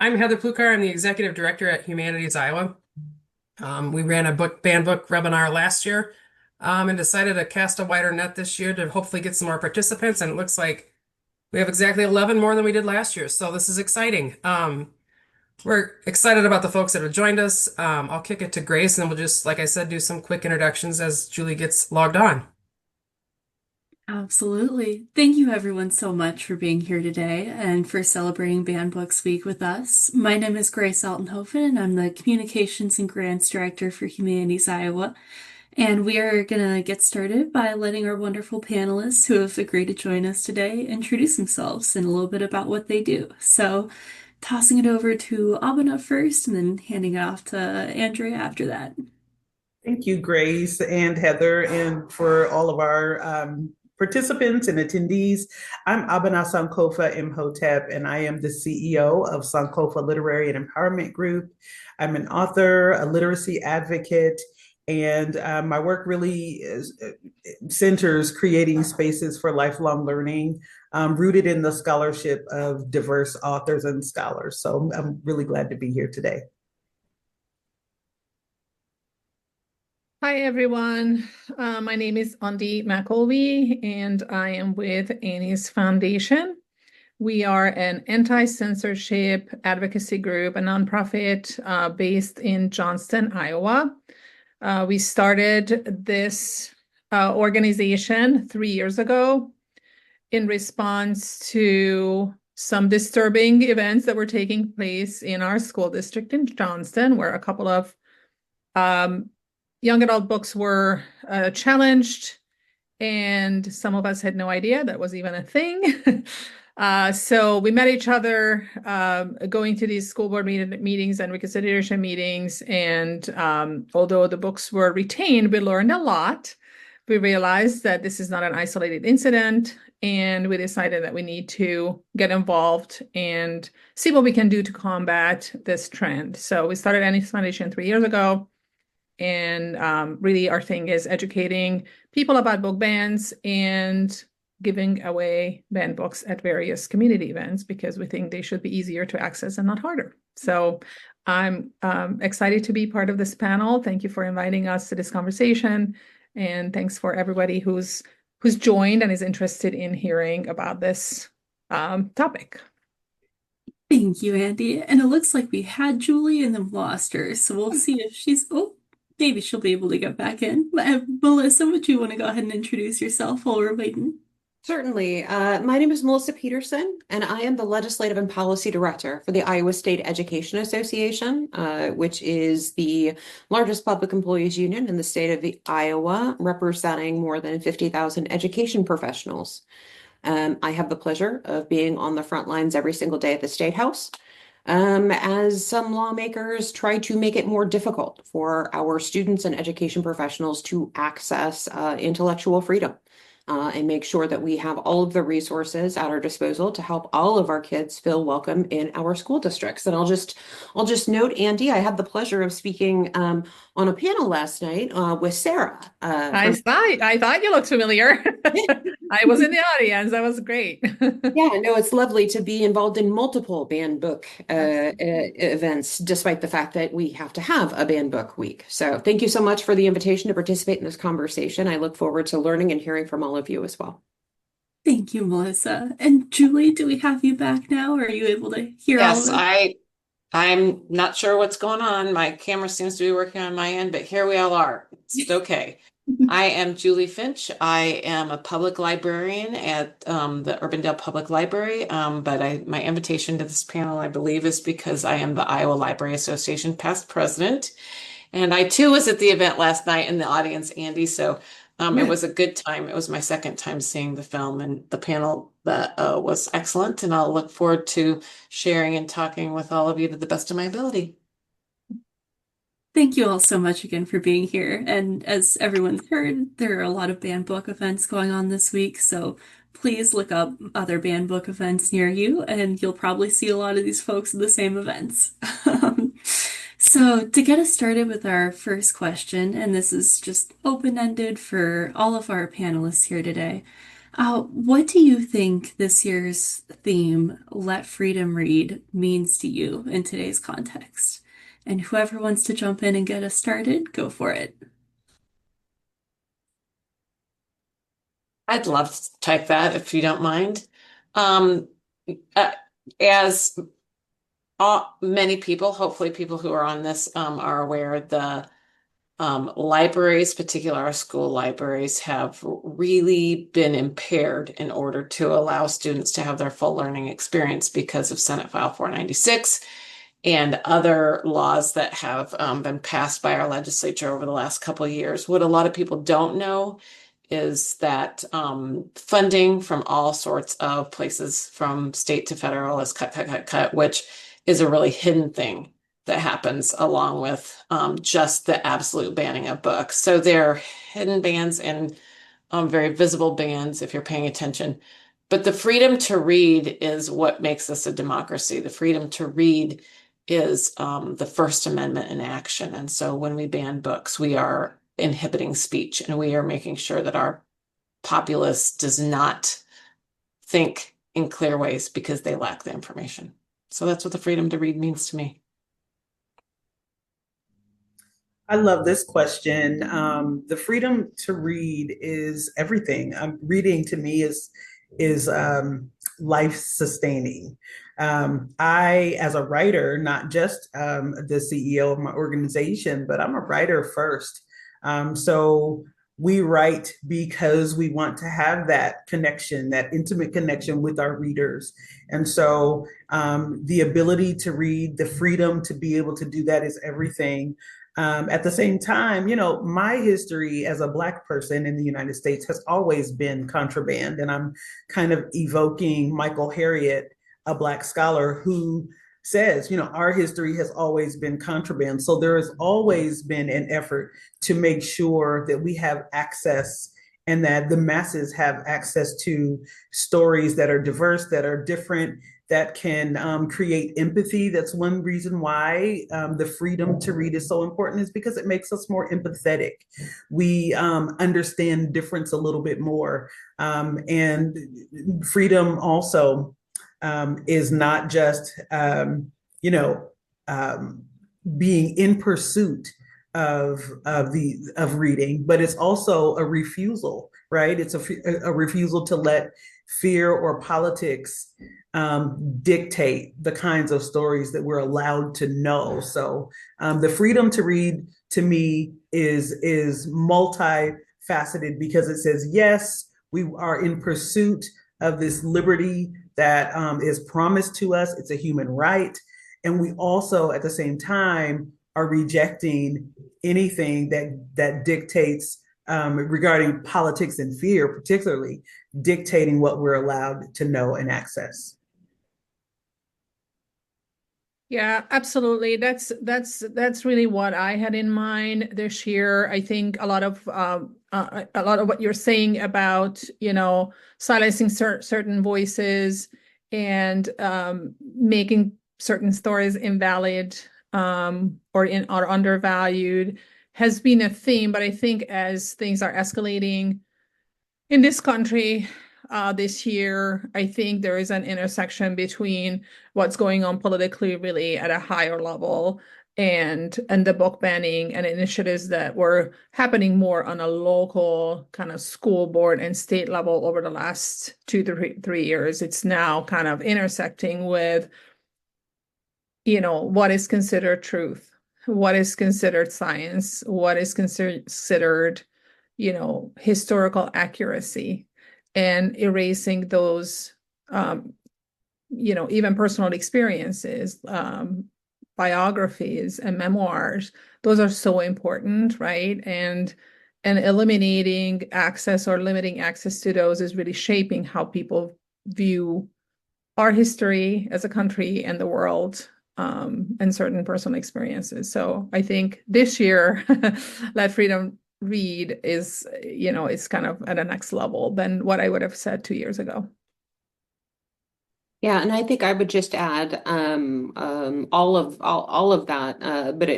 I'm Heather Plukar. I'm the executive director at Humanities Iowa. We ran a band book webinar last year, and decided to cast a wider net this year to hopefully get some more participants. And it looks like we have exactly 11 more than we did last year. So this is exciting. We're excited about the folks that have joined us. I'll kick it to Grace, and we'll just, like I said, do some quick introductions as Julie gets logged on. Absolutely. Thank you everyone so much for being here today and for celebrating Banned Books Week with us. My name is Grace Altenhofen and I'm the Communications and Grants Director for Humanities Iowa. And we are going to get started by letting our wonderful panelists who have agreed to join us today introduce themselves and a little bit about what they do. So, tossing it over to Abena first and then handing it off to Andrea after that. Thank you, Grace and Heather, and for all of our participants and attendees. I'm Abena Sankofa Imhotep, and I am the CEO of Sankofa Literary and Empowerment Group. I'm an author, a literacy advocate, and my work really centers creating spaces for lifelong learning, rooted in the scholarship of diverse authors and scholars. So I'm really glad to be here today. Hi, everyone. My name is Andrea McIlwee, and I am with Annie's Foundation. We are an anti-censorship advocacy group, a nonprofit based in Johnston, Iowa. We started this organization 3 years ago in response to some disturbing events that were taking place in our school district in Johnston, where a couple of young adult books were challenged, and some of us had no idea that was even a thing. So we met each other going to these school board meetings and reconciliation meetings. And although the books were retained, we learned a lot. We realized that this is not an isolated incident, and we decided that we need to get involved and see what we can do to combat this trend. So we started Annie's Foundation 3 years ago. And really our thing is educating people about book bans and giving away banned books at various community events because we think they should be easier to access and not harder. So I'm excited to be part of this panel. Thank you for inviting us to this conversation. And thanks for everybody who's joined and is interested in hearing about this topic. Thank you, Andy. And it looks like we had Julie and then lost her. So we'll see if maybe she'll be able to get back in. Melissa, would you want to go ahead and introduce yourself while we're waiting? Certainly. My name is Melissa Peterson, and I am the Legislative and Policy Director for the Iowa State Education Association, which is the largest public employees union in the state of Iowa, representing more than 50,000 education professionals. I have the pleasure of being on the front lines every single day at the State House, as some lawmakers try to make it more difficult for our students and education professionals to access intellectual freedom. And make sure that we have all of the resources at our disposal to help all of our kids feel welcome in our school districts. And I'll just note, Andy, I had the pleasure of speaking on a panel last night with Sarah. I thought you looked familiar. I was in the audience. That was great. Yeah, no, it's lovely to be involved in multiple banned book events, despite the fact that we have to have a banned book week. So thank you so much for the invitation to participate in this conversation. I look forward to learning and hearing from all of you as well. Thank you, Melissa. And Julie, do we have you back now? Are you able to hear all of Yes, it? I'm not sure what's going on. My camera seems to be working on my end, but here we all are. It's okay. I am Julie Finch. I am a public librarian at the Urbandale Public Library, but my invitation to this panel, I believe, is because I am the Iowa Library Association past president. And I too was at the event last night in the audience, Andy, so it was a good time. It was my second time seeing the film, and the panel that was excellent, and I'll look forward to sharing and talking with all of you to the best of my ability. Thank you all so much again for being here. And as everyone's heard, there are a lot of banned book events going on this week, so please look up other banned book events near you, and you'll probably see a lot of these folks at the same events. So to get us started with our first question, and this is just open-ended for all of our panelists here today, What do you think this year's theme, Let Freedom Read, means to you in today's context? And whoever wants to jump in and get us started, go for it. I'd love to type that if you don't mind. Um, uh, as many people, hopefully people who are on this are aware, the libraries, particularly our school libraries, have really been impaired in order to allow students to have their full learning experience because of Senate File 496 and other laws that have been passed by our legislature over the last couple of years. What a lot of people don't know is that funding from all sorts of places, from state to federal, is cut, which is a really hidden thing that happens along with just the absolute banning of books. So there are hidden bans and very visible bans if you're paying attention. But the freedom to read is what makes us a democracy. The freedom to read is the First Amendment in action. And so when we ban books, we are inhibiting speech, and we are making sure that our populace does not think in clear ways because they lack the information. So that's what the freedom to read means to me. I love this question. The freedom to read is everything. Reading to me is life sustaining. I, as a writer, not just the CEO of my organization, but I'm a writer first. So we write because we want to have that connection, that intimate connection with our readers. And so the ability to read, the freedom to be able to do that is everything. At the same time, you know, my history as a Black person in the United States has always been contraband. And I'm kind of evoking Michael Harriot, a Black scholar who says, you know, our history has always been contraband. So there has always been an effort to make sure that we have access and that the masses have access to stories that are diverse, that are different, that can create empathy. That's one reason why the freedom to read is so important, is because it makes us more empathetic. We understand difference a little bit more. And freedom also is not just, you know, being in pursuit of reading, but it's also a refusal, right? It's a refusal to let fear or politics dictate the kinds of stories that we're allowed to know. So the freedom to read to me is multifaceted, because it says, yes, we are in pursuit of this liberty that is promised to us. It's a human right. And we also, at the same time, are rejecting anything that dictates regarding politics and fear, particularly dictating what we're allowed to know and access. Yeah, absolutely. That's really what I had in mind this year. I think a lot of what you're saying about, you know, silencing certain voices and making certain stories invalid or undervalued has been a theme. But I think as things are escalating in this country this year, I think there is an intersection between what's going on politically really at a higher level and the book banning and initiatives that were happening more on a local kind of school board and state level over the last 2 to 3 years. It's now kind of intersecting with, you know, what is considered truth, what is considered science, what is considered, you know, historical accuracy, and erasing those, you know, even personal experiences, biographies and memoirs. Those are so important, right? And eliminating access or limiting access to those is really shaping how people view our history as a country and the world, and certain personal experiences. So I think this year, Let Freedom Read is, you know, it's kind of at a next level than what I would have said 2 years ago. Yeah, and I think I would just add all of that, but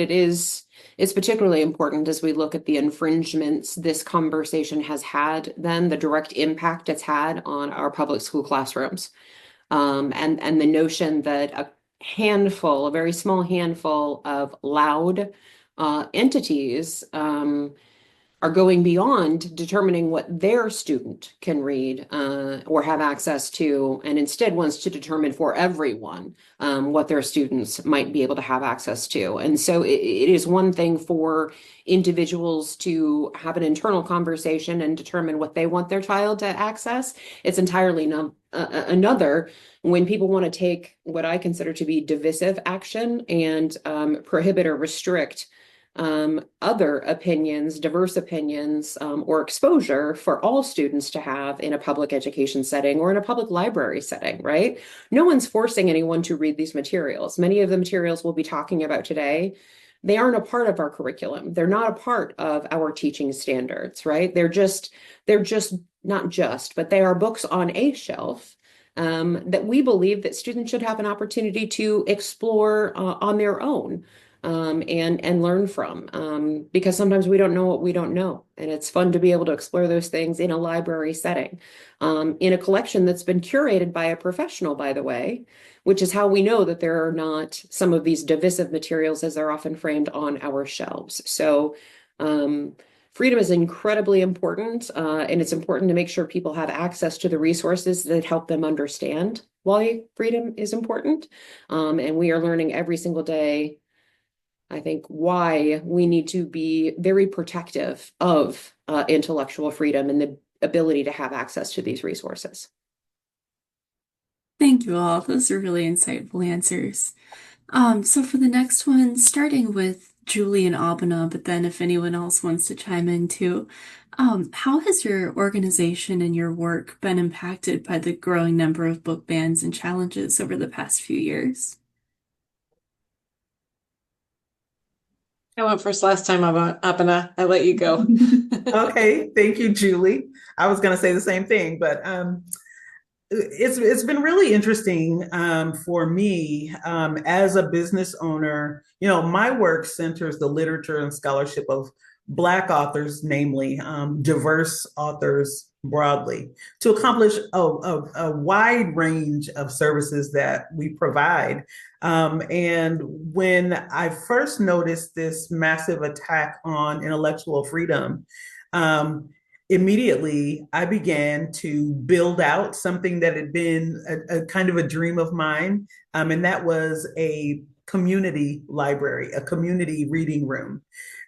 it is it's particularly important as we look at the infringements this conversation has had, then the direct impact it's had on our public school classrooms, and the notion that a very small handful of loud entities are going beyond determining what their student can read or have access to, and instead wants to determine for everyone what their students might be able to have access to. And so it is one thing for individuals to have an internal conversation and determine what they want their child to access. It's entirely another when people want to take what I consider to be divisive action and prohibit or restrict other opinions, diverse opinions, or exposure for all students to have in a public education setting or in a public library setting, right? No one's forcing anyone to read these materials. Many of the materials we'll be talking about today, they aren't a part of our curriculum. They're not a part of our teaching standards, right? They're just not just, but they are books on a shelf that we believe that students should have an opportunity to explore on their own and learn from because sometimes we don't know what we don't know. And it's fun to be able to explore those things in a library setting, in a collection that's been curated by a professional, by the way, which is how we know that there are not some of these divisive materials as they're often framed on our shelves. So freedom is incredibly important, and it's important to make sure people have access to the resources that help them understand why freedom is important. And we are learning every single day, I think, why we need to be very protective of intellectual freedom and the ability to have access to these resources. Thank you all. Those are really insightful answers. So for the next one, starting with Julie and Abena, but then if anyone else wants to chime in too, how has your organization and your work been impacted by the growing number of book bans and challenges over the past few years? I went first last time, Abena. I let you go. Okay, thank you, Julie. I was going to say the same thing, but it's been really interesting for me as a business owner. You know, my work centers the literature and scholarship of Black authors, namely diverse authors broadly, to accomplish a wide range of services that we provide. And when I first noticed this massive attack on intellectual freedom, immediately I began to build out something that had been a kind of a dream of mine, and that was a community library, a community reading room.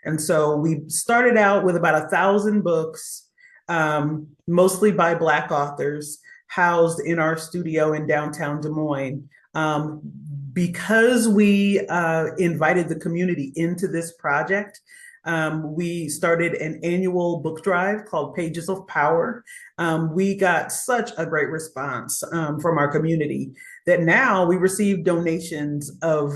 And so we started out with about 1,000 books, mostly by Black authors, housed in our studio in downtown Des Moines. Because we invited the community into this project, we started an annual book drive called Pages of Power. We got such a great response from our community that now we receive donations of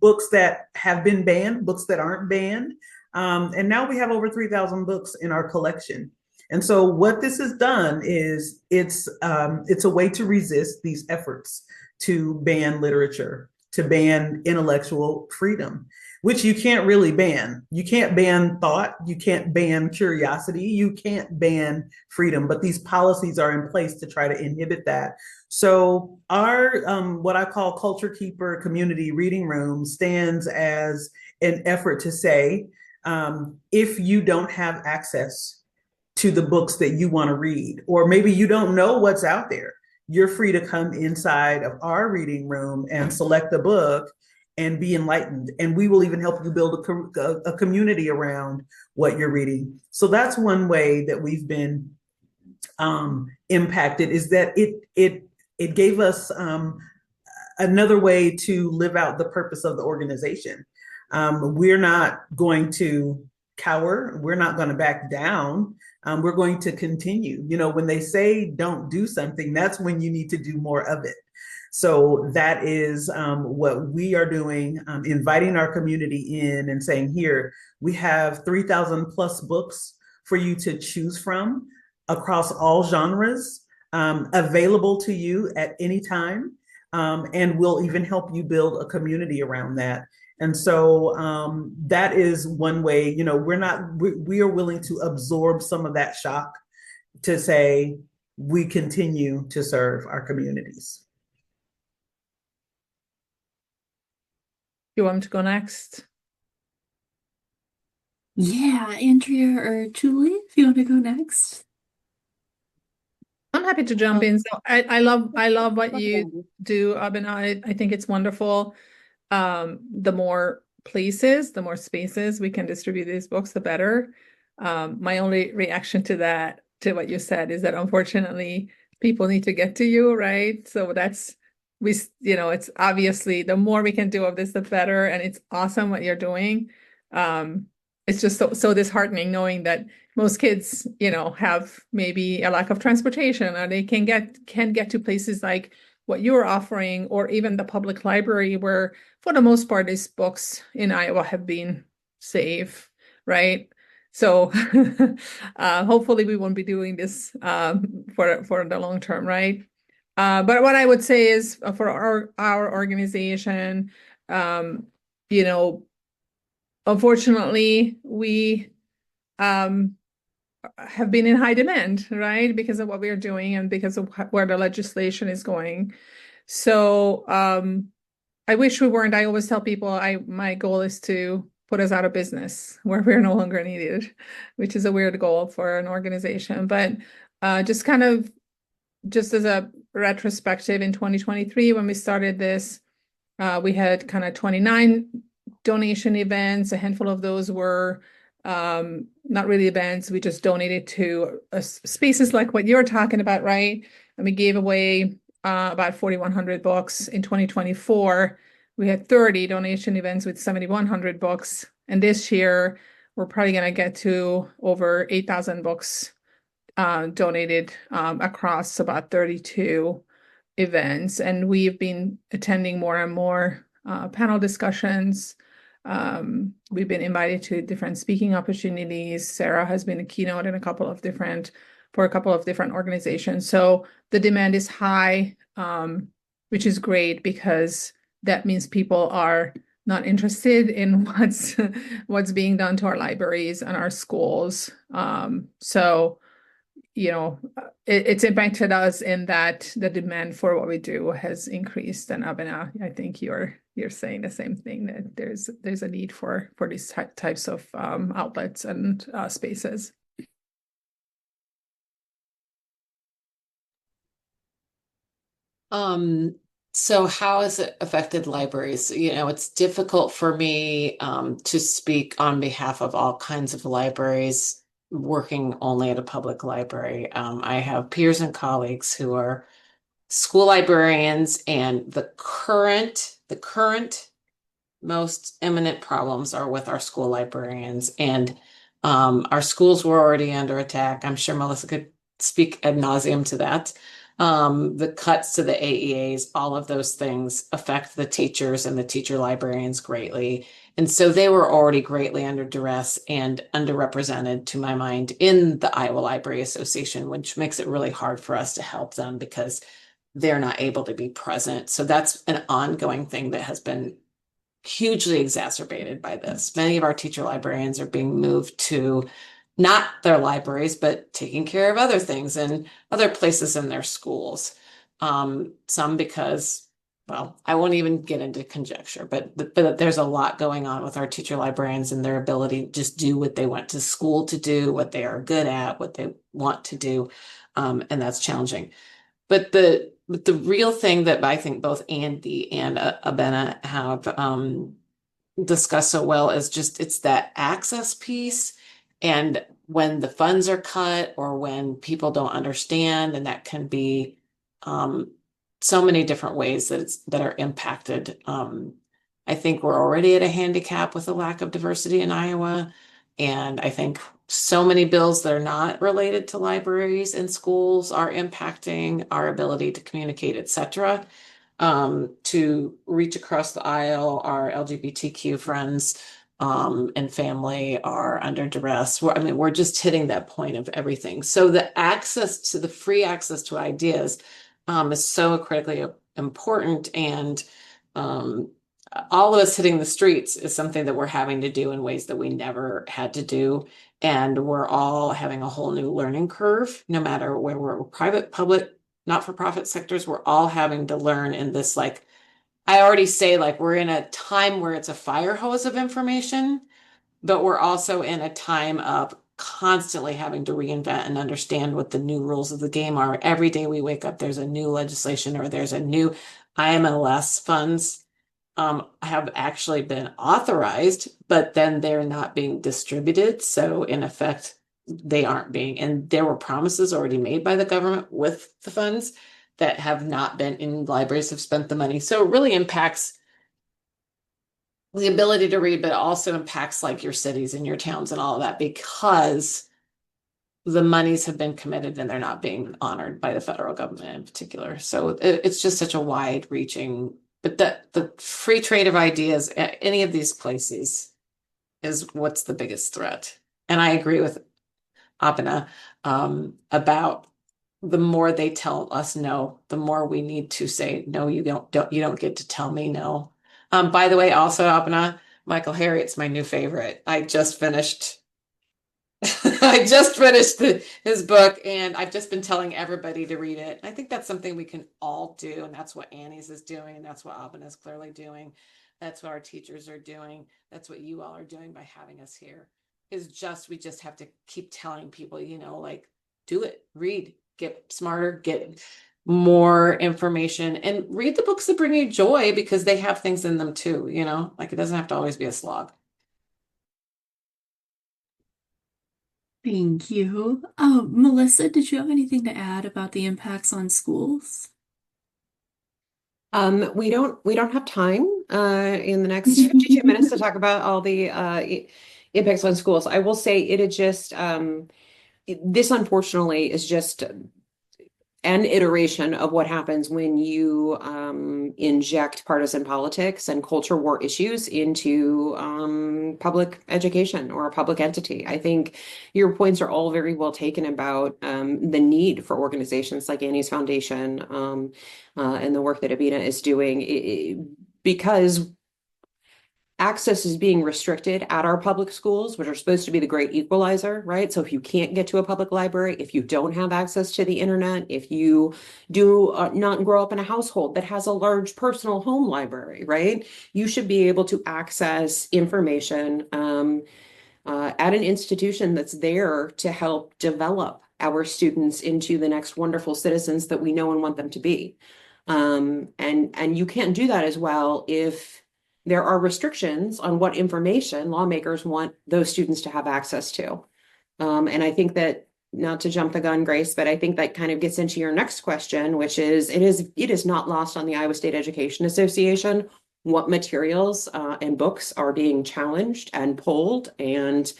books that have been banned, books that aren't banned. And now we have over 3,000 books in our collection. And so what this has done is it's a way to resist these efforts to ban literature, to ban intellectual freedom, which you can't really ban. You can't ban thought, you can't ban curiosity, you can't ban freedom, but these policies are in place to try to inhibit that. So our what I call Culture Keeper Community Reading Room stands as an effort to say, if you don't have access to the books that you want to read, or maybe you don't know what's out there, you're free to come inside of our reading room and select a book and be enlightened. And we will even help you build a community around what you're reading. So that's one way that we've been impacted, is that it gave us another way to live out the purpose of the organization. We're not going to cower. We're not going to back down. We're going to continue. You know, when they say don't do something, that's when you need to do more of it. So that is what we are doing, inviting our community in and saying, here, we have 3,000 plus books for you to choose from across all genres. available to you at any time. And we'll even help you build a community around that. And so that is one way, we are willing to absorb some of that shock to say we continue to serve our communities. You want me to go next? Yeah, Andrea or Julie, if you want to go next. I'm happy to jump in. So I love what you do, Abena. I think it's wonderful. The more places, the more spaces we can distribute these books, the better. My only reaction to that, to what you said, is that unfortunately people need to get to you, right? So it's obviously the more we can do of this, the better, and it's awesome what you're doing. It's just so disheartening knowing that most kids, have maybe a lack of transportation, or they can get to places like what you're offering, or even the public library, where for the most part these books in Iowa have been safe, right? So hopefully we won't be doing this for the long term, right? But what I would say is for our organization, you know, unfortunately, we have been in high demand, right? Because of what we're doing and because of where the legislation is going. So I wish we weren't. I always tell people my goal is to put us out of business where we're no longer needed, which is a weird goal for an organization. But just as a retrospective, in 2023, when we started this, we had kind of 29 donation events. A handful of those were not really events. We just donated to spaces like what you're talking about, right? And we gave away about 4,100 books. In 2024, we had 30 donation events with 7,100 books. And this year, we're probably going to get to over 8,000 books donated across about 32 events. And we've been attending more and more panel discussions. We've been invited to different speaking opportunities. Sarah has been a keynote in a couple of different organizations. So the demand is high, which is great because that means people are not interested in what's being done to our libraries and our schools. So it's impacted us in that the demand for what we do has increased. And Abena, I think you're saying the same thing, that there's a need for these types of outlets and spaces. So how has it affected libraries? It's difficult for me to speak on behalf of all kinds of libraries working only at a public library. I have peers and colleagues who are school librarians, and the current most imminent problems are with our school librarians. And our schools were already under attack. I'm sure Melissa could speak ad nauseum to that. The cuts to the AEAs, all of those things affect the teachers and the teacher librarians greatly. And so they were already greatly under duress and underrepresented, to my mind, in the Iowa Library Association, which makes it really hard for us to help them because they're not able to be present. So that's an ongoing thing that has been hugely exacerbated by this. Many of our teacher librarians are being moved to not their libraries, but taking care of other things and other places in their schools. Some because, well, I won't even get into conjecture, but there's a lot going on with our teacher librarians and their ability to just do what they went to school to do, what they are good at, what they want to do. And that's challenging. But the real thing that I think both Andy and Abena have discussed so well is just it's that access piece. And when the funds are cut or when people don't understand, and that can be so many different ways that are impacted. I think we're already at a handicap with the lack of diversity in Iowa. And I think so many bills that are not related to libraries and schools are impacting our ability to communicate, et cetera, to reach across the aisle, our LGBTQ friends, and family are under duress. We're just hitting that point of everything. So the free access to ideas is so critically important. And all of us hitting the streets is something that we're having to do in ways that we never had to do. And we're all having a whole new learning curve, no matter where we're private, public, not-for-profit sectors. We're all having to learn in this, like, I already say, like, we're in a time where it's a fire hose of information, but we're also in a time of constantly having to reinvent and understand what the new rules of the game are. Every day we wake up, there's a new legislation or there's a new IMLS funds have actually been authorized, but then they're not being distributed. So in effect, they aren't being, and there were promises already made by the government with the funds that have not been, and libraries have spent the money. So it really impacts the ability to read, but also impacts like your cities and your towns and all of that, because the monies have been committed and they're not being honored by the federal government in particular. So it's just such a wide reaching, but the free trade of ideas at any of these places is what's the biggest threat. And I agree with Abena about the more they tell us no, the more we need to say, no, you don't get to tell me no. By the way, also Abena, Michael Harriot's my new favorite. I just finished his book, and I've just been telling everybody to read it. I think that's something we can all do, and that's what Annie's is doing, and that's what Abena is clearly doing. That's what our teachers are doing. That's what you all are doing by having us here. We just have to keep telling people, like, do it, read, get smarter, get more information, and read the books that bring you joy, because they have things in them too, like it doesn't have to always be a slog. Thank you. Melissa, did you have anything to add about the impacts on schools? We don't have time in the next 52 minutes to talk about all the impacts on schools. I will say it is just this unfortunately is just an iteration of what happens when you inject partisan politics and culture war issues into public education or a public entity. I think your points are all very well taken about the need for organizations like Annie's Foundation and the work that Abena is doing, because access is being restricted at our public schools, which are supposed to be the great equalizer, right? So if you can't get to a public library, if you don't have access to the internet, if you do not grow up in a household that has a large personal home library, right? You should be able to access information at an institution that's there to help develop our students into the next wonderful citizens that we know and want them to be. And you can't do that as well if there are restrictions on what information lawmakers want those students to have access to. And I think that, not to jump the gun, Grace, but I think that kind of gets into your next question, which is it is not lost on the Iowa State Education Association what materials and books are being challenged and pulled, and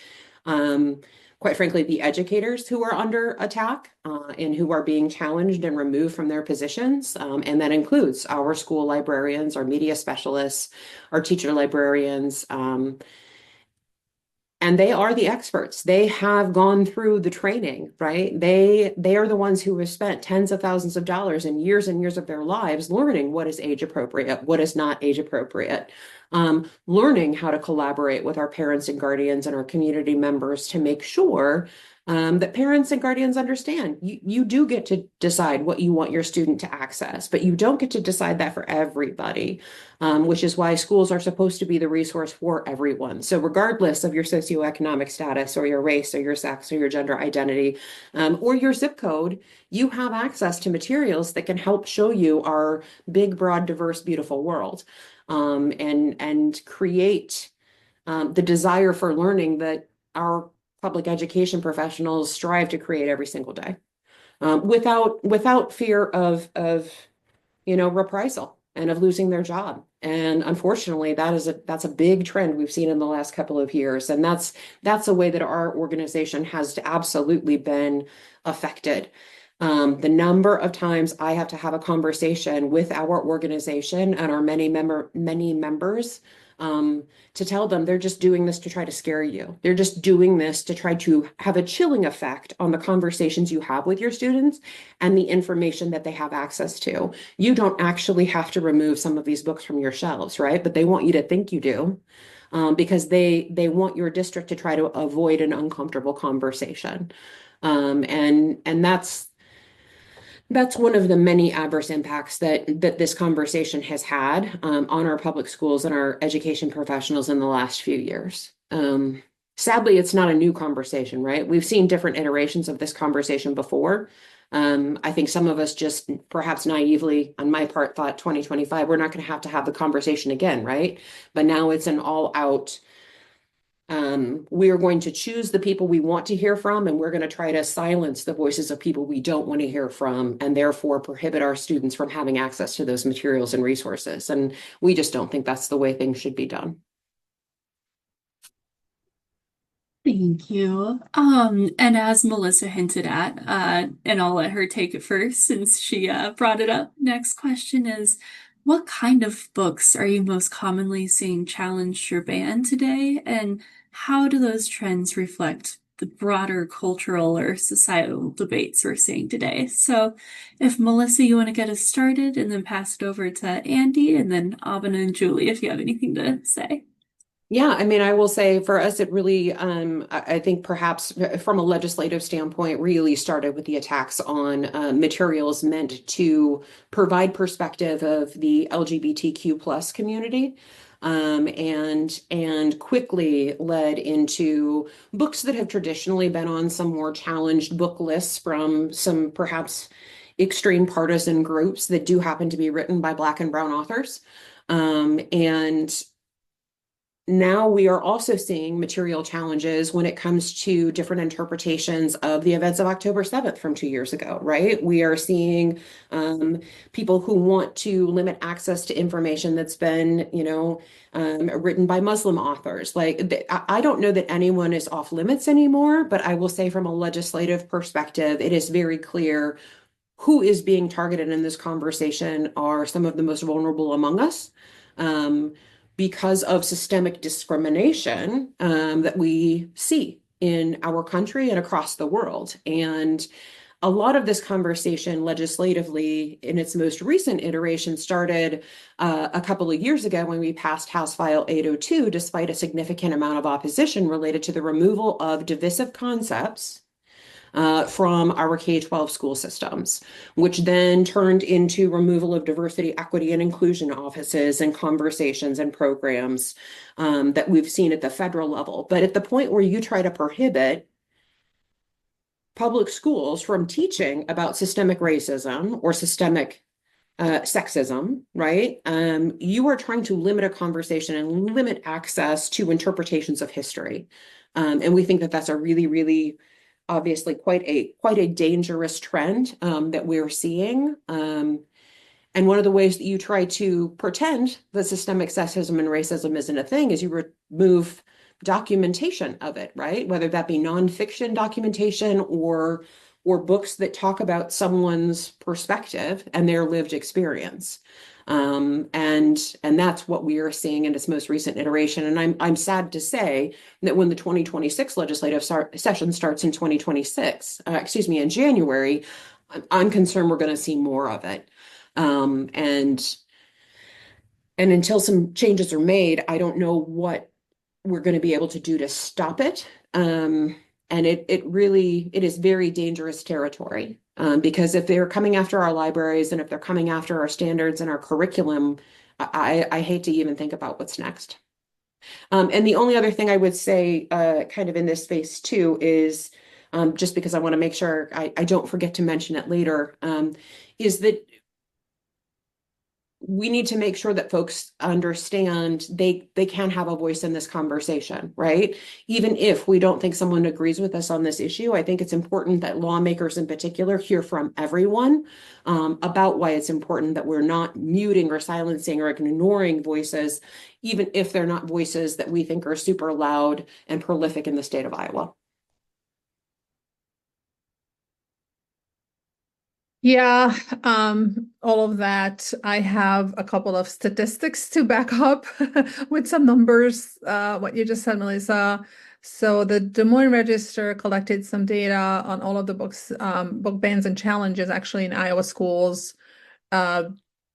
quite frankly, the educators who are under attack and who are being challenged and removed from their positions. And that includes our school librarians, our media specialists, our teacher librarians. And they are the experts. They have gone through the training, right? They are the ones who have spent tens of thousands of dollars and years of their lives learning what is age appropriate, what is not age appropriate, learning how to collaborate with our parents and guardians and our community members to make sure that parents and guardians understand you do get to decide what you want your student to access, but you don't get to decide that for everybody, which is why schools are supposed to be the resource for everyone. So regardless of your socioeconomic status or your race or your sex or your gender identity or your zip code, you have access to materials that can help show you our big, broad, diverse, beautiful world, and create the desire for learning that our public education professionals strive to create every single day, without fear of reprisal and of losing their job. And unfortunately, that's a big trend we've seen in the last couple of years, and that's a way that our organization has absolutely been affected. The number of times I have to have a conversation with our organization and our many members, to tell them they're just doing this to try to scare you. They're just doing this to try to have a chilling effect on the conversations you have with your students and the information that they have access to. You don't actually have to remove some of these books from your shelves, right? But they want you to think you do, because they want your district to try to avoid an uncomfortable conversation. And that's one of the many adverse impacts that this conversation has had, on our public schools and our education professionals in the last few years. Sadly, it's not a new conversation, right? We've seen different iterations of this conversation before. I think some of us just perhaps naively, on my part, thought 2025, we're not going to have the conversation again, right? But now it's an all-out, we are going to choose the people we want to hear from, and we're going to try to silence the voices of people we don't want to hear from, and therefore prohibit our students from having access to those materials and resources. And we just don't think that's the way things should be done. Thank you. And as Melissa hinted at, and I'll let her take it first since she brought it up. Next question is, what kind of books are you most commonly seeing challenged or banned today? And how do those trends reflect the broader cultural or societal debates we're seeing today? So if Melissa, you want to get us started and then pass it over to Andy and then Abena and Julie, if you have anything to say. Yeah, I mean, I will say for us, it really, I think perhaps from a legislative standpoint, really started with the attacks on materials meant to provide perspective of the LGBTQ plus community, and quickly led into books that have traditionally been on some more challenged book lists from some perhaps extreme partisan groups that do happen to be written by Black and Brown authors. And now we are also seeing material challenges when it comes to different interpretations of the events of October 7th from 2 years ago, right? We are seeing people who want to limit access to information that's been, written by Muslim authors. Like, I don't know that anyone is off limits anymore, but I will say from a legislative perspective, it is very clear who is being targeted in this conversation are some of the most vulnerable among us. Because of systemic discrimination that we see in our country and across the world. And a lot of this conversation legislatively in its most recent iteration started a couple of years ago when we passed House File 802, despite a significant amount of opposition related to the removal of divisive concepts from our K-12 school systems, which then turned into removal of diversity, equity, and inclusion offices and conversations and programs that we've seen at the federal level. But at the point where you try to prohibit public schools from teaching about systemic racism or systemic sexism, right? You are trying to limit a conversation and limit access to interpretations of history. And we think that that's a really, really obviously quite a dangerous trend that we're seeing. And one of the ways that you try to pretend that systemic sexism and racism isn't a thing is you remove documentation of it, right? Whether that be nonfiction documentation or books that talk about someone's perspective and their lived experience. And that's what we are seeing in its most recent iteration. And I'm sad to say that when the 2026 legislative session starts in 2026, in January, I'm concerned we're going to see more of it. And until some changes are made, I don't know what we're going to be able to do to stop it. And it is very dangerous territory, because if they're coming after our libraries and if they're coming after our standards and our curriculum, I hate to even think about what's next. And the only other thing I would say kind of in this space too is, just because I want to make sure I don't forget to mention it later, is that we need to make sure that folks understand they can have a voice in this conversation, right? Even if we don't think someone agrees with us on this issue, I think it's important that lawmakers in particular hear from everyone about why it's important that we're not muting or silencing or ignoring voices, even if they're not voices that we think are super loud and prolific in the state of Iowa. Yeah, all of that. I have a couple of statistics to back up with some numbers, what you just said, Melissa. So the Des Moines Register collected some data on all of the books, book bans and challenges actually in Iowa schools. Uh,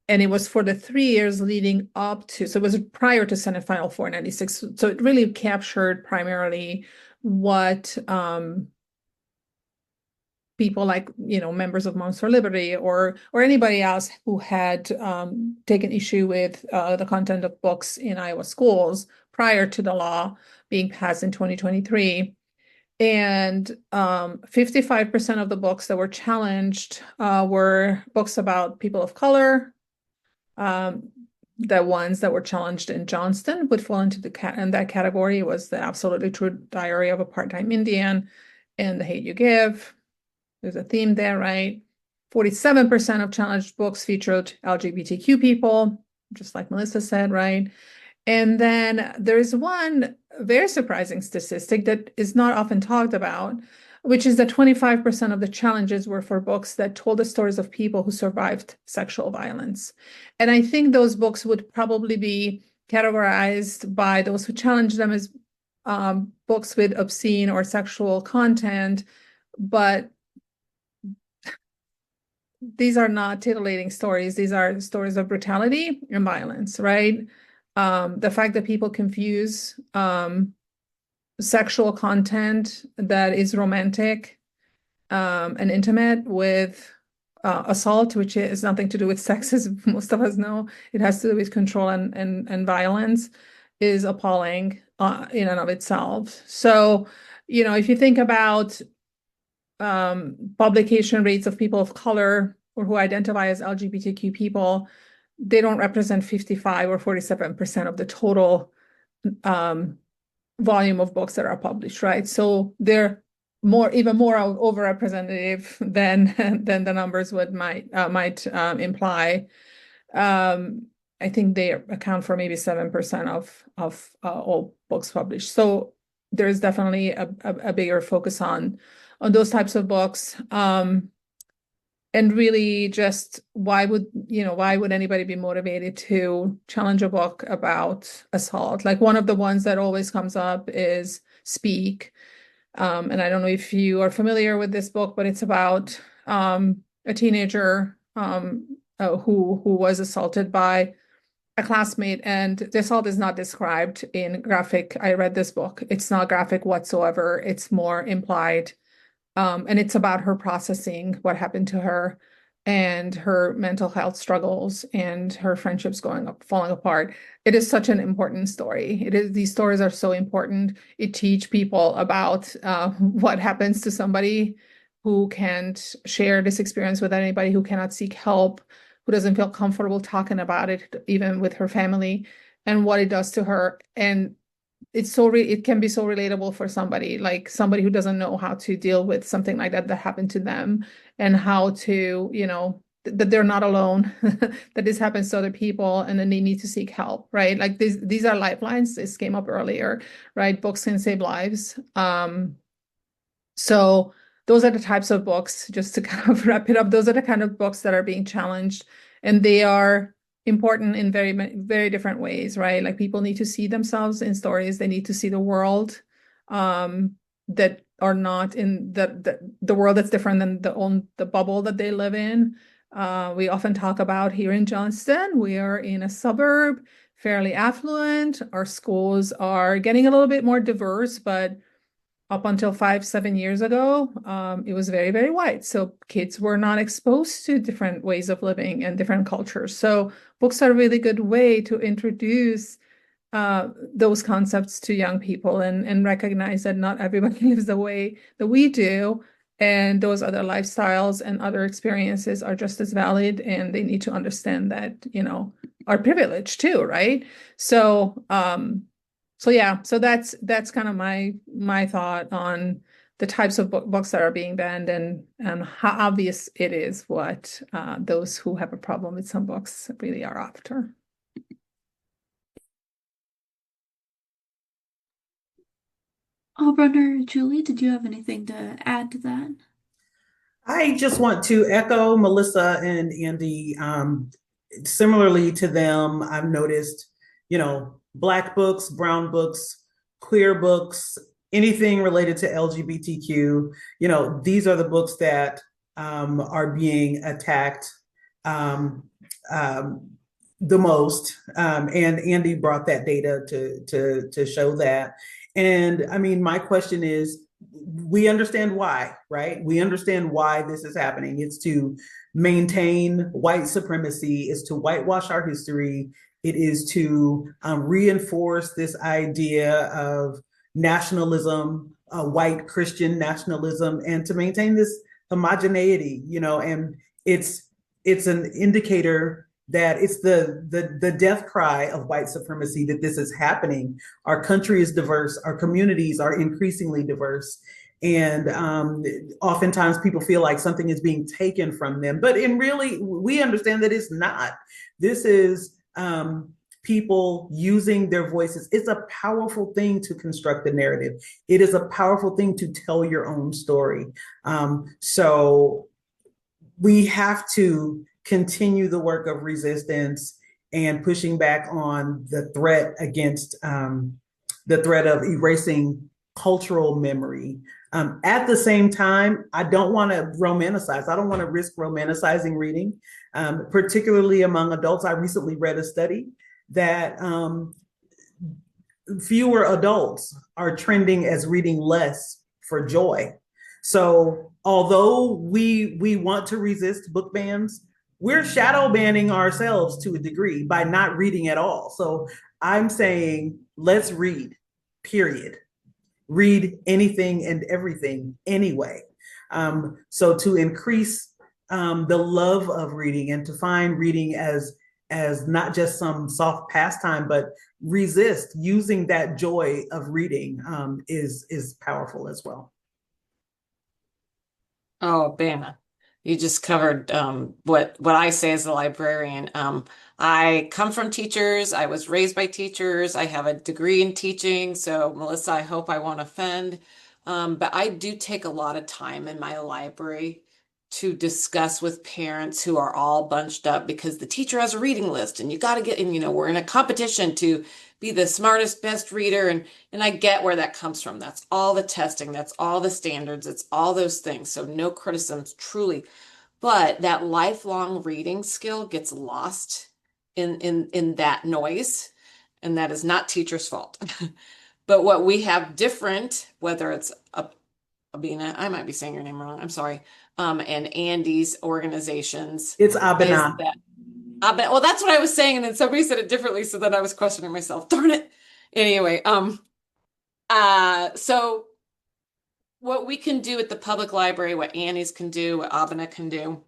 and it was for the 3 years leading up to, so it was prior to Senate Final 496. So it really captured primarily what people like, members of Moms for Liberty or anybody else who had taken issue with the content of books in Iowa schools prior to the law being passed in 2023. And 55% of the books that were challenged were books about people of color. The ones that were challenged in Johnston would fall into in that category. It was the Absolutely True Diary of a Part-Time Indian and The Hate You Give. There's a theme there, right? 47% of challenged books featured LGBTQ people, just like Melissa said, right? And then there's one very surprising statistic that is not often talked about, which is that 25% of the challenges were for books that told the stories of people who survived sexual violence. And I think those books would probably be categorized by those who challenged them as books with obscene or sexual content, but these are not titillating stories. These are stories of brutality and violence, right? The fact that people confuse sexual content that is romantic and intimate with assault, which is nothing to do with sex, as most of us know. It has to do with control and violence, is appalling in and of itself. So, if you think about publication rates of people of color or who identify as LGBTQ people, they don't represent 55 or 47% of the total volume of books that are published, right? So they're even more overrepresentative than the numbers might imply. I think they account for maybe 7% of all books published. So there's definitely a bigger focus on those types of books. And really just why would anybody be motivated to challenge a book about assault? Like one of the ones that always comes up is Speak. And I don't know if you are familiar with this book, but it's about a teenager who was assaulted by a classmate, and the assault is not described in graphic. I read this book. It's not graphic whatsoever. It's more implied. And it's about her processing what happened to her and her mental health struggles and her friendships falling apart. It is such an important story. These stories are so important. It teach people about what happens to somebody who can't share this experience with anybody, who cannot seek help, who doesn't feel comfortable talking about it, even with her family, and what it does to her. And it can be so relatable for somebody who doesn't know how to deal with something like that happened to them, and how to, that they're not alone, that this happens to other people, and then they need to seek help, right? Like these are lifelines. This came up earlier, right? Books can save lives. So those are the types of books, just to kind of wrap it up, those are the kind of books that are being challenged, and they are important in very, very different ways, right? Like people need to see themselves in stories. They need to see the world that are not in the world that's different than the bubble that they live in. We often talk about here in Johnston, we are in a suburb, fairly affluent. Our schools are getting a little bit more diverse, but up until 5-7 years ago, it was very, very white. So kids were not exposed to different ways of living and different cultures. So books are a really good way to introduce those concepts to young people and recognize that not everybody lives the way that we do. And those other lifestyles and other experiences are just as valid, and they need to understand that, are privileged too, right? So, so that's kind of my thought on the types of books that are being banned, and how obvious it is what those who have a problem with some books really are after. Brother Julie, did you have anything to add to that? I just want to echo Melissa and Andy. Similarly to them, I've noticed, Black books, brown books, queer books, anything related to LGBTQ, these are the books that are being attacked um, um, the most. And Andy brought that data to show that. And I mean, my question is, we understand why, right? We understand why this is happening. It's to maintain white supremacy, it's to whitewash our history, it is to reinforce this idea of nationalism, white Christian nationalism, and to maintain this homogeneity, and it's an indicator that it's the death cry of white supremacy that this is happening. Our country is diverse, our communities are increasingly diverse, and oftentimes people feel like something is being taken from them, but in really we understand that it's not. This is people using their voices. It's a powerful thing to construct the narrative. It is a powerful thing to tell your own story. So we have to continue the work of resistance and pushing back on the threat against the threat of erasing cultural memory. At the same time, I don't want to romanticize. I don't want to risk romanticizing reading, particularly among adults. I recently read a study that fewer adults are trending as reading less for joy. So although we want to resist book bans, we're shadow banning ourselves to a degree by not reading at all. So I'm saying, let's read, period. Read anything and everything anyway. So to increase the love of reading and to find reading as not just some soft pastime, but resist using that joy of reading is powerful as well. Oh, Abena, you just covered what I say as a librarian. I come from teachers. I was raised by teachers. I have a degree in teaching. So, Melissa, I hope I won't offend. But I do take a lot of time in my library to discuss with parents who are all bunched up because the teacher has a reading list and you got to get, and we're in a competition to be the smartest, best reader. And I get where that comes from. That's all the testing, that's all the standards, it's all those things. So no criticisms, truly. But that lifelong reading skill gets lost in that noise, and that is not teachers' fault. But what we have different, whether it's Abena, I might be saying your name wrong, I'm sorry, and Andy's organizations, It's is Abena. that well, that's what I was saying, and then somebody said it differently, so then I was questioning myself. Darn it. Anyway, so what we can do at the public library, what Annie's can do, what Abena can do,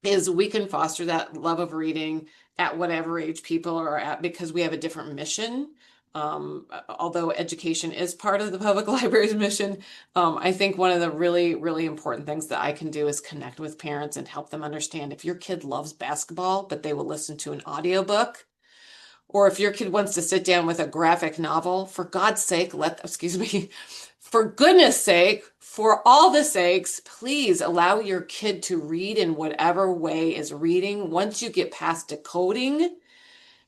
is we can foster that love of reading at whatever age people are at because we have a different mission. Although education is part of the public library's mission, I think one of the really, really important things that I can do is connect with parents and help them understand if your kid loves basketball, but they will listen to an audiobook, or if your kid wants to sit down with a graphic novel, for God's sake, for goodness sake, for all the sakes, please allow your kid to read in whatever way is reading. Once you get past decoding,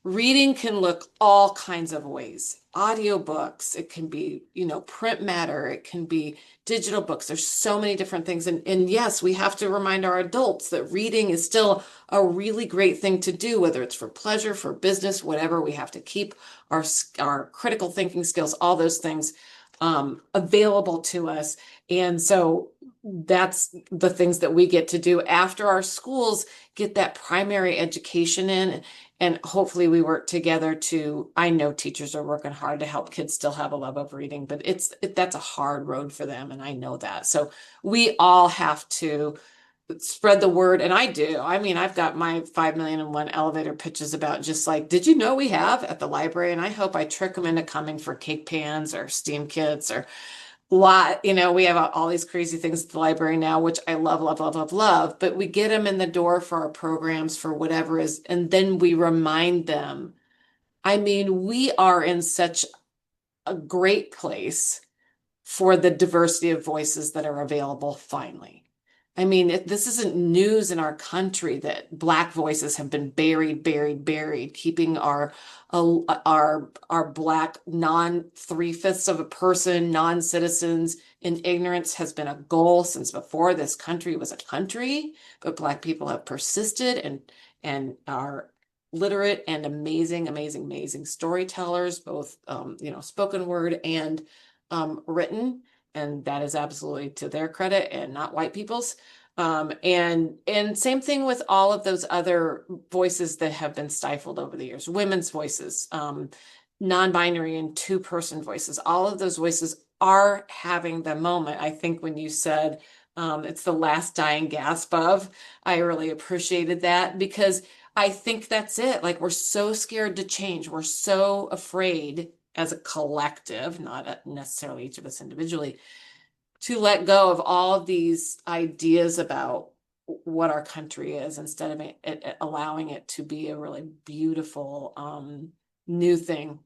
reading can look all kinds of ways. Audiobooks, it can be, print matter, it can be digital books. There's so many different things. And yes, we have to remind our adults that reading is still a really great thing to do, whether it's for pleasure, for business, whatever. We have to keep our critical thinking skills, all those things available to us. And so that's the things that we get to do after our schools get that primary education in. And hopefully we work together I know teachers are working hard to help kids still have a love of reading, but that's a hard road for them. And I know that. So we all have to spread the word. And I do. I mean, I've got my 5,000,001 elevator pitches about just like, did you know we have at the library? And I hope I trick them into coming for cake pans or steam kits or we have all these crazy things at the library now, which I love, love, love, love, love, but we get them in the door for our programs, for whatever is, and then we remind them. I mean, we are in such a great place for the diversity of voices that are available finally. I mean, this isn't news in our country that Black voices have been buried, keeping our Black non-3/5 of a person, non-citizens in ignorance has been a goal since before this country was a country. But Black people have persisted and are literate and amazing storytellers, both spoken word and written, and that is absolutely to their credit and not white people's. And same thing with all of those other voices that have been stifled over the years, women's voices, non-binary and two-person voices, all of those voices are having the moment. I think when you said it's the last dying gasp of, I really appreciated that, because I think that's it. Like, we're so scared to change. We're so afraid as a collective, not necessarily each of us individually, to let go of all of these ideas about what our country is, instead of allowing it to be a really beautiful new thing.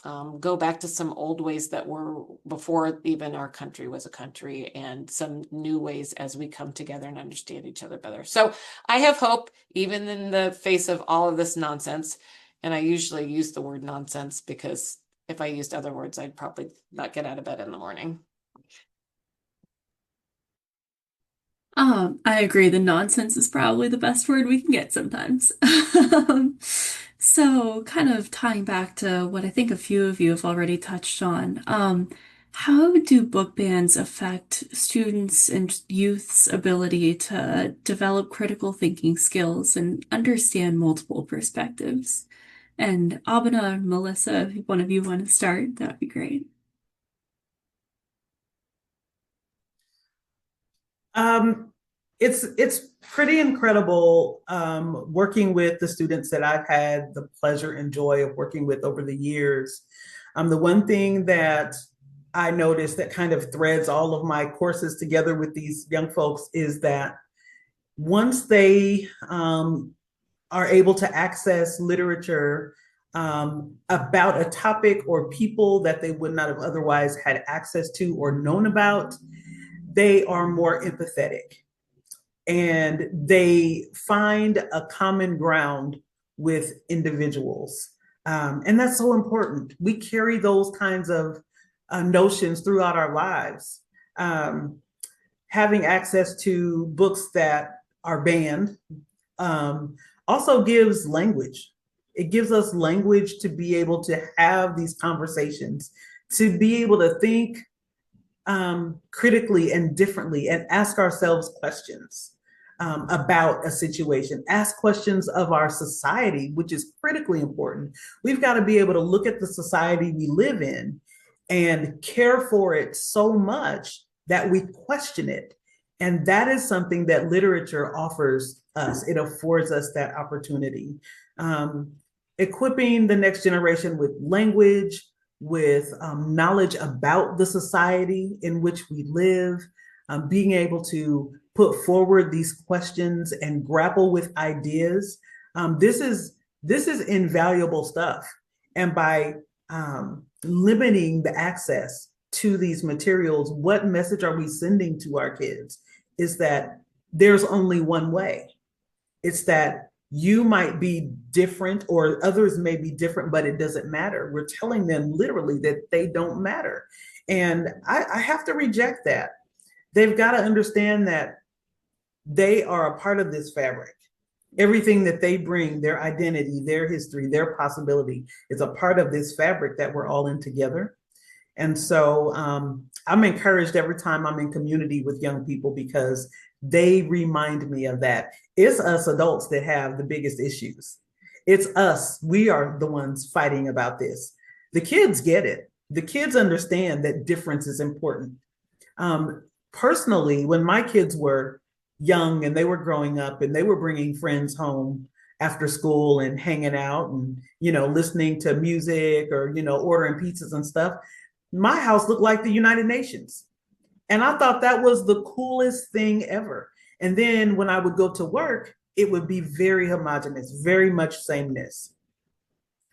Go back to some old ways that were before even our country was a country, and some new ways as we come together and understand each other better. So I have hope, even in the face of all of this nonsense. And I usually use the word nonsense because if I used other words, I'd probably not get out of bed in the morning. I agree. The nonsense is probably the best word we can get sometimes. So, kind of tying back to what I think a few of you have already touched on, how do book bans affect students and youth's ability to develop critical thinking skills and understand multiple perspectives? And Abena, Melissa, if one of you want to start, that would be great. It's pretty incredible working with the students that I've had the pleasure and joy of working with over the years. The one thing that I noticed that kind of threads all of my courses together with these young folks is that once they are able to access literature about a topic or people that they would not have otherwise had access to or known about, they are more empathetic and they find a common ground with individuals. And that's so important. We carry those kinds of notions throughout our lives. Having access to books that are banned also gives language. It gives us language to be able to have these conversations, to be able to think critically and differently and ask ourselves questions about a situation, ask questions of our society, which is critically important. We've got to be able to look at the society we live in and care for it so much that we question it. And that is something that literature offers us. It affords us that opportunity. Equipping the next generation with language, with knowledge about the society in which we live, being able to put forward these questions and grapple with ideas. This is invaluable stuff. And by limiting the access to these materials, what message are we sending to our kids? Is that there's only one way. It's that you might be different or others may be different, but it doesn't matter. We're telling them literally that they don't matter. And I have to reject that. They've got to understand that they are a part of this fabric. Everything that they bring, their identity, their history, their possibility is a part of this fabric that we're all in together. And so I'm encouraged every time I'm in community with young people because they remind me of that. It's us adults that have the biggest issues. It's us. We are the ones fighting about this. The kids get it. The kids understand that difference is important. Personally, when my kids were young and they were growing up and they were bringing friends home after school and hanging out and, listening to music or, ordering pizzas and stuff, my house looked like the United Nations. And I thought that was the coolest thing ever. And then when I would go to work, it would be very homogenous, very much sameness.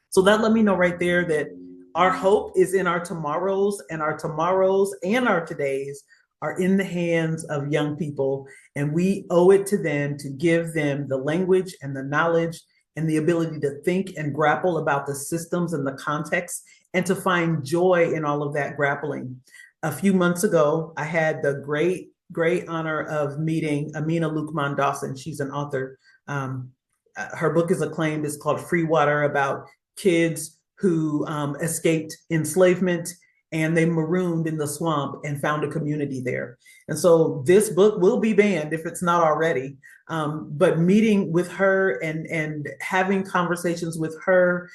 So that let me know right there that our hope is in our tomorrows and our todays are in the hands of young people, and we owe it to them to give them the language and the knowledge and the ability to think and grapple about the systems and the context and to find joy in all of that grappling. A few months ago, I had the great honor of meeting Amina Lukman Dawson. She's an author. Her book is acclaimed. It's called Free Water, about kids who escaped enslavement and they marooned in the swamp and found a community there. And so this book will be banned if it's not already. But meeting with her and having conversations with her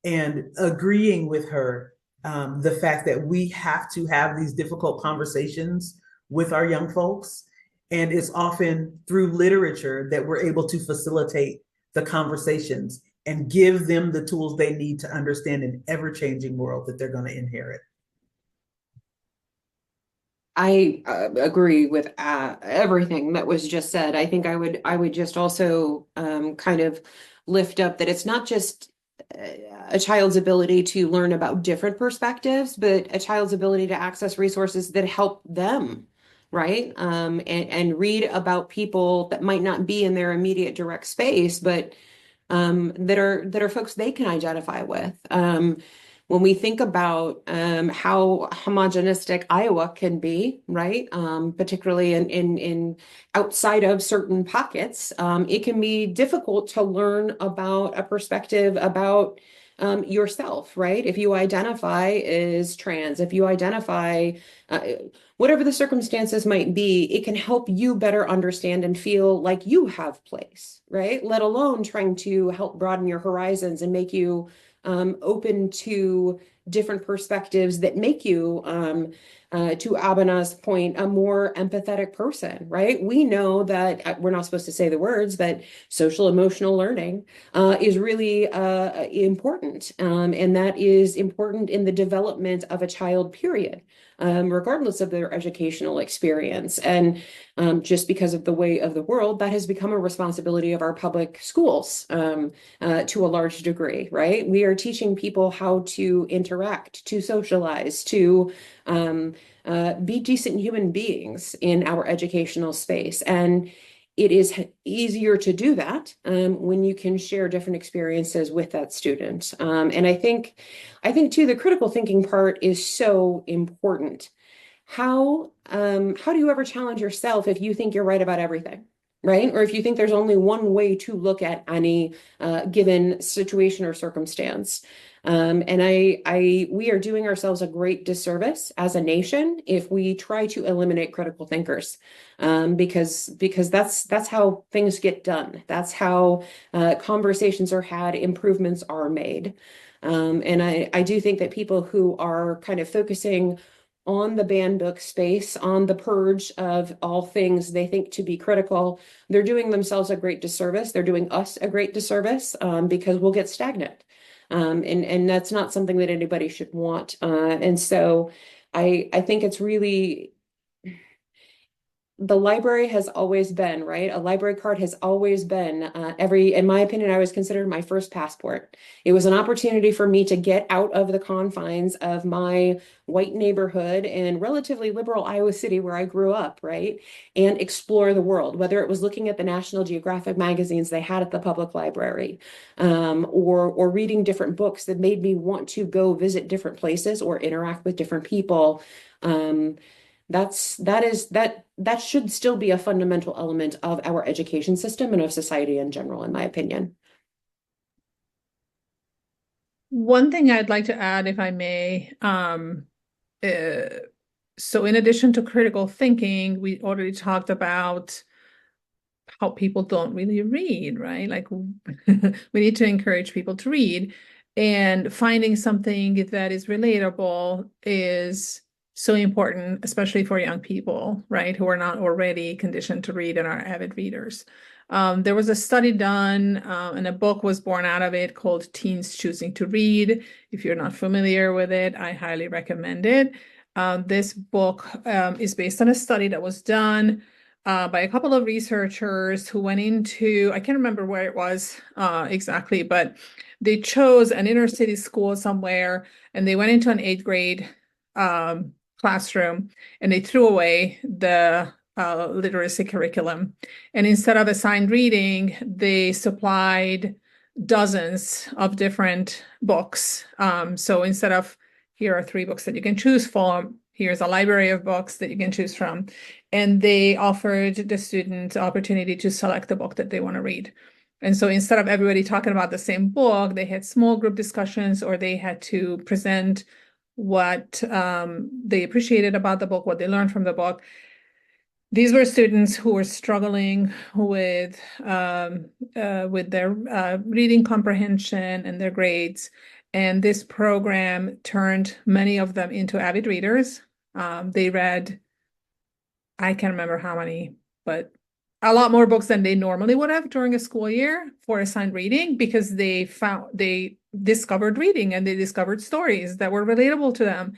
and agreeing with her, the fact that we have to have these difficult conversations with our young folks. And it's often through literature that we're able to facilitate the conversations and give them the tools they need to understand an ever-changing world that they're going to inherit. I agree with everything that was just said. I think I would just also kind of lift up that it's not just a child's ability to learn about different perspectives, but a child's ability to access resources that help them, right? And read about people that might not be in their immediate direct space, but that are folks they can identify with. When we think about how homogenistic Iowa can be, right? Particularly in outside of certain pockets, it can be difficult to learn about a perspective about yourself, right? If you identify as trans, if you identify whatever the circumstances might be, it can help you better understand and feel like you have place, right? Let alone trying to help broaden your horizons and make you open to different perspectives that make you, to Abena's point, a more empathetic person, right? We know that we're not supposed to say the words, but social emotional learning is really important. And that is important in the development of a child, period. Regardless of their educational experience. And just because of the way of the world, that has become a responsibility of our public schools to a large degree, right? We are teaching people how to interact, to socialize, to be decent human beings in our educational space. And it is easier to do that when you can share different experiences with that student. And I think too, the critical thinking part is so important. How do you ever challenge yourself if you think you're right about everything, right? Or if you think there's only one way to look at any given situation or circumstance? And we are doing ourselves a great disservice as a nation if we try to eliminate critical thinkers, because that's how things get done. That's how conversations are had, improvements are made. And I do think that people who are kind of focusing on the banned book space, on the purge of all things they think to be critical, they're doing themselves a great disservice. They're doing us a great disservice because we'll get stagnant. And that's not something that anybody should want. And so I think it's really, the library has always been, right? A library card has always been in my opinion, I was considered my first passport. It was an opportunity for me to get out of the confines of my white neighborhood in relatively liberal Iowa City where I grew up, right? And explore the world, whether it was looking at the National Geographic magazines they had at the public library, or reading different books that made me want to go visit different places or interact with different people. That should still be a fundamental element of our education system and of society in general, in my opinion. One thing I'd like to add, if I may, so in addition to critical thinking, we already talked about how people don't really read, right? Like we need to encourage people to read, and finding something that is relatable is so important, especially for young people, right, who are not already conditioned to read and are avid readers. There was a study done, and a book was born out of it called Teens Choosing to Read. If you're not familiar with it, I highly recommend it. This book is based on a study that was done by a couple of researchers who went into, I can't remember where it was exactly, but they chose an inner city school somewhere, and they went into an 8th grade classroom, and they threw away the literacy curriculum. And instead of assigned reading, they supplied dozens of different books. So instead of here are 3 books that you can choose from, here's a library of books that you can choose from. And they offered the student opportunity to select the book that they want to read. And so instead of everybody talking about the same book, they had small group discussions, or they had to present what they appreciated about the book, what they learned from the book. These were students who were struggling with their reading comprehension and their grades. And this program turned many of them into avid readers. They read, I can't remember how many, but a lot more books than they normally would have during a school year for assigned reading, because they discovered reading and they discovered stories that were relatable to them.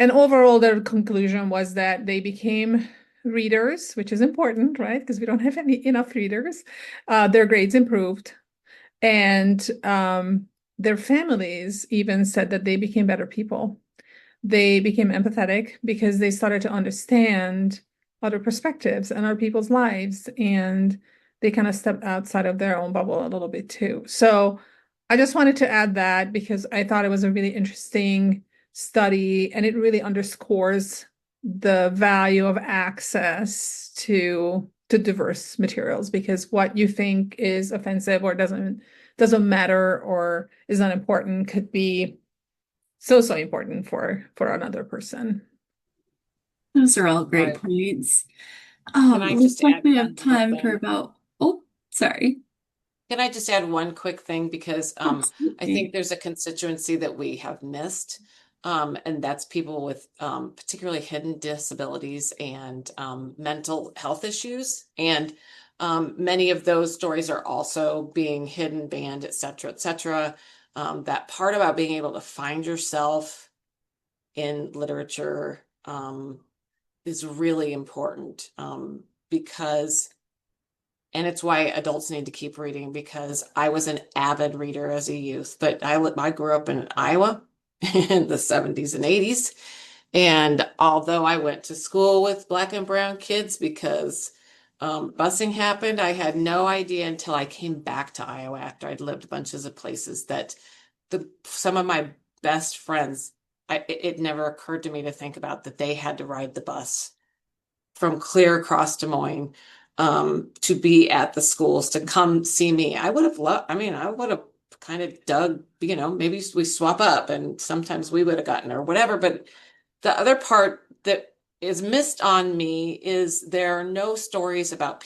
And overall, their conclusion was that they became readers, which is important, right? Because we don't have enough readers. Their grades improved, and their families even said that they became better people. They became empathetic because they started to understand other perspectives and other people's lives, and they kind of stepped outside of their own bubble a little bit too. So I just wanted to add that because I thought it was a really interesting study, and it really underscores the value of access to diverse materials, because what you think is offensive or doesn't matter or is unimportant could be so important for another person. Those are all great Right. points. Can I Looks just like add we one have time for thing? about, oh, sorry. Can I just add one quick thing? Because I Absolutely. think there's a constituency that we have missed, and that's people with particularly hidden disabilities and mental health issues. And many of those stories are also being hidden, banned, et cetera, et cetera. That part about being able to find yourself in literature is really important, because, and it's why adults need to keep reading, because I was an avid reader as a youth, but I grew up in Iowa in the 70s and 80s. And although I went to school with Black and brown kids because busing happened, I had no idea until I came back to Iowa after I'd lived bunches of places that some of my best friends, it never occurred to me to think about that they had to ride the bus from clear across Des Moines to be at the schools to come see me. I would have loved, I would have kind of dug, maybe we swap up and sometimes we would have gotten or whatever. But the other part that is missed on me is there are no stories about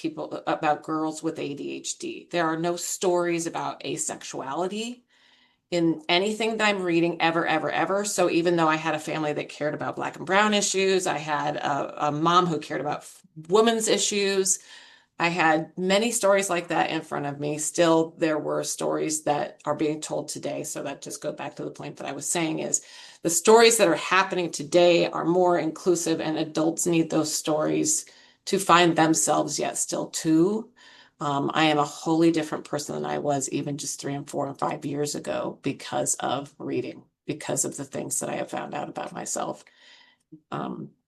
girls with ADHD. There are no stories about asexuality in anything that I'm reading ever, ever, ever. So even though I had a family that cared about Black and brown issues, I had a mom who cared about women's issues. I had many stories like that in front of me. Still, there were stories that are being told today. So that just goes back to the point that I was saying is the stories that are happening today are more inclusive, and adults need those stories to find themselves yet still too. I am a wholly different person than I was even just 3 and 4 and 5 years ago because of reading, because of the things that I have found out about myself.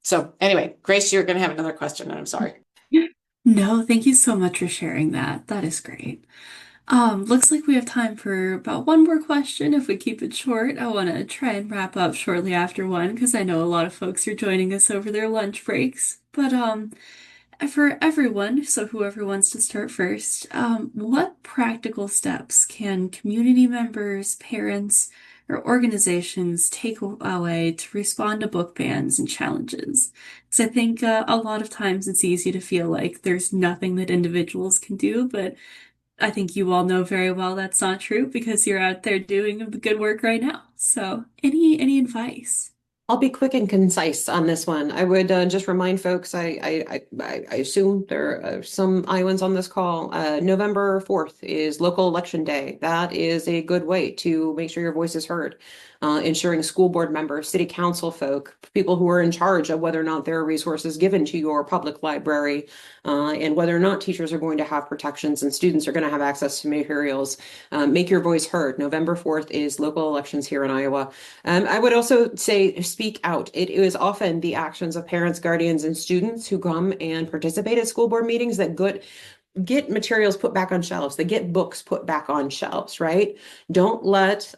So anyway, Grace, you're going to have another question, and I'm sorry. No, thank you so much for sharing that. That is great. Looks like we have time for about one more question if we keep it short. I want to try and wrap up shortly after one because I know a lot of folks are joining us over their lunch breaks. But for everyone, so whoever wants to start first, what practical steps can community members, parents, or organizations take away to respond to book bans and challenges? Because I think a lot of times it's easy to feel like there's nothing that individuals can do, but I think you all know very well that's not true because you're out there doing the good work right now. So, any advice? I'll be quick and concise on this one. I would just remind folks, I assume there are some Iowans on this call. November 4th is local election day. That is a good way to make sure your voice is heard. ensuring school board members, city council folk, people who are in charge of whether or not there are resources given to your public library, and whether or not teachers are going to have protections and students are going to have access to materials. Make your voice heard. November 4th is local elections here in Iowa. I would also say speak out. It is often the actions of parents, guardians, and students who come and participate at school board meetings that get materials put back on shelves, that get books put back on shelves, right? Don't let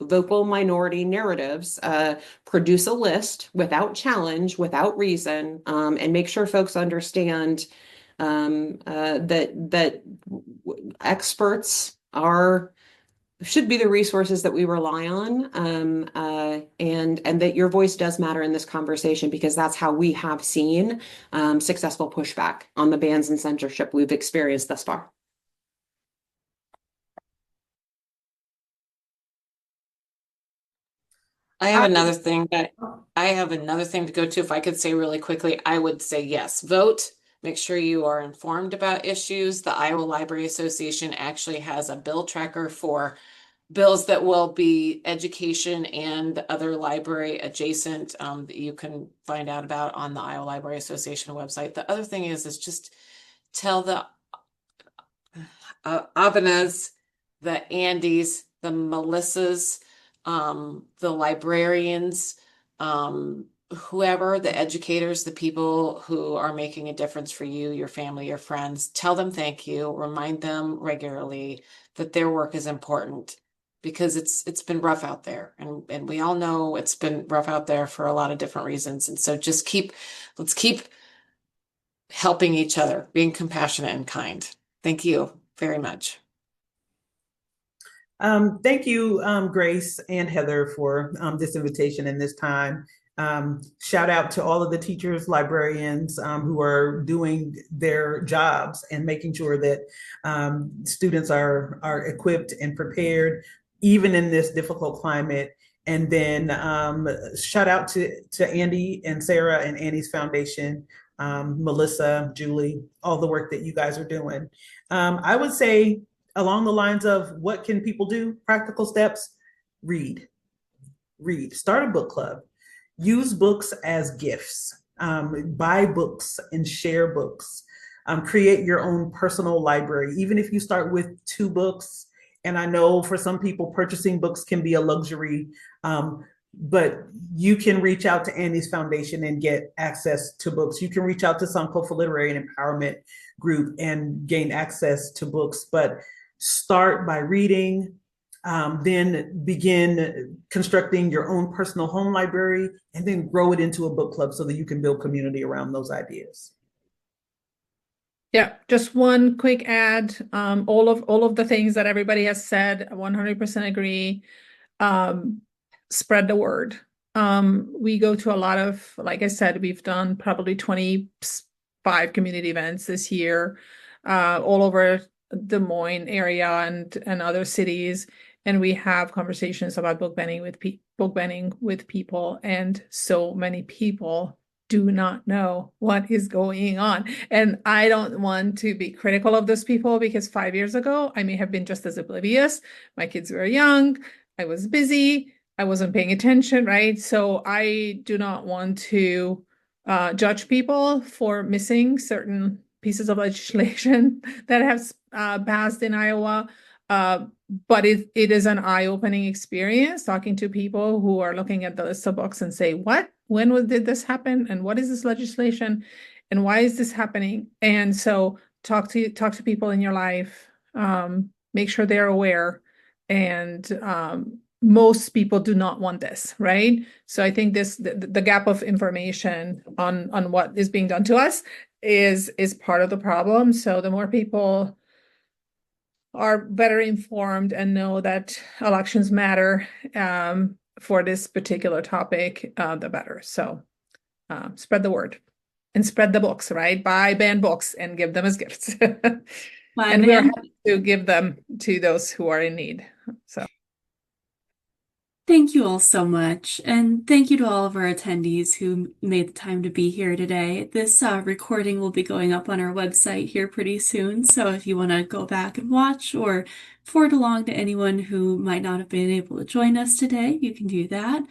vocal minority narratives produce a list without challenge, without reason, and make sure folks understand that experts should be the resources that we rely on, and that your voice does matter in this conversation, because that's how we have seen successful pushback on the bans and censorship we've experienced thus far. I have another thing to go to. If I could say really quickly, I would say yes, vote. Make sure you are informed about issues. The Iowa Library Association actually has a bill tracker for bills that will be education and other library adjacent, that you can find out about on the Iowa Library Association website. The other thing is just tell the Abenas, the Andys, the Melissas, the librarians, whoever, the educators, the people who are making a difference for you, your family, your friends, tell them thank you, remind them regularly that their work is important, because it's been rough out there, and we all know it's been rough out there for a lot of different reasons. And so let's keep helping each other, being compassionate and kind. Thank you very much. Thank you, Grace and Heather, for this invitation and this time. Shout out to all of the teachers, librarians who are doing their jobs and making sure that students are equipped and prepared, even in this difficult climate. And then shout out to Andy and Sarah and Annie's Foundation, Melissa, Julie, all the work that you guys are doing. I would say, along the lines of what can people do, practical steps: read, start a book club, use books as gifts, buy books and share books, create your own personal library, even if you start with 2 books. And I know for some people, purchasing books can be a luxury, but you can reach out to Annie's Foundation and get access to books. You can reach out to Sankofa Literary and Empowerment Group and gain access to books. But start by reading, then begin constructing your own personal home library, and then grow it into a book club so that you can build community around those ideas. Yeah, just one quick add. All of the things that everybody has said, 100% agree. Spread the word. We go to a lot of, like I said, we've done probably 25 community events this year, all over Des Moines area and other cities, and we have conversations about book banning with people, and so many people do not know what is going on. And I don't want to be critical of those people, because 5 years ago I may have been just as oblivious. My kids were young, I was busy, I wasn't paying attention, right? So I do not want to judge people for missing certain pieces of legislation that have passed in Iowa. But it is an eye-opening experience talking to people who are looking at the list of books and say, what? When did this happen? And what is this legislation? And why is this happening? And so talk to people in your life, make sure they're aware. And most people do not want this, right? So I think the gap of information on what is being done to us is part of the problem. So the more people are better informed and know that elections matter for this particular topic, the better. So spread the word and spread the books, right? Buy banned books and give them as gifts. And we are happy to give them to those who are in need. So. Thank you all so much, and thank you to all of our attendees who made the time to be here today. This recording will be going up on our website here pretty soon, so if you want to go back and watch or forward along to anyone who might not have been able to join us today. You can do that.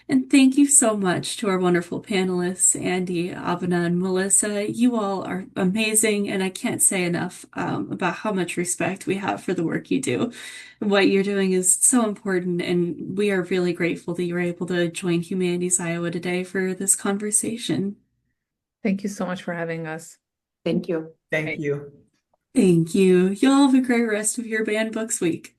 And thank you so much to our wonderful panelists, Andy, Abena, and Melissa. You all are amazing, and I can't say enough about how much respect we have for the work you do. What you're doing is so important, and we are really grateful that you were able to join Humanities Iowa today for this conversation. Thank you so much for having us. Thank you. Thank you. Thank you. Y'all have a great rest of your band books week.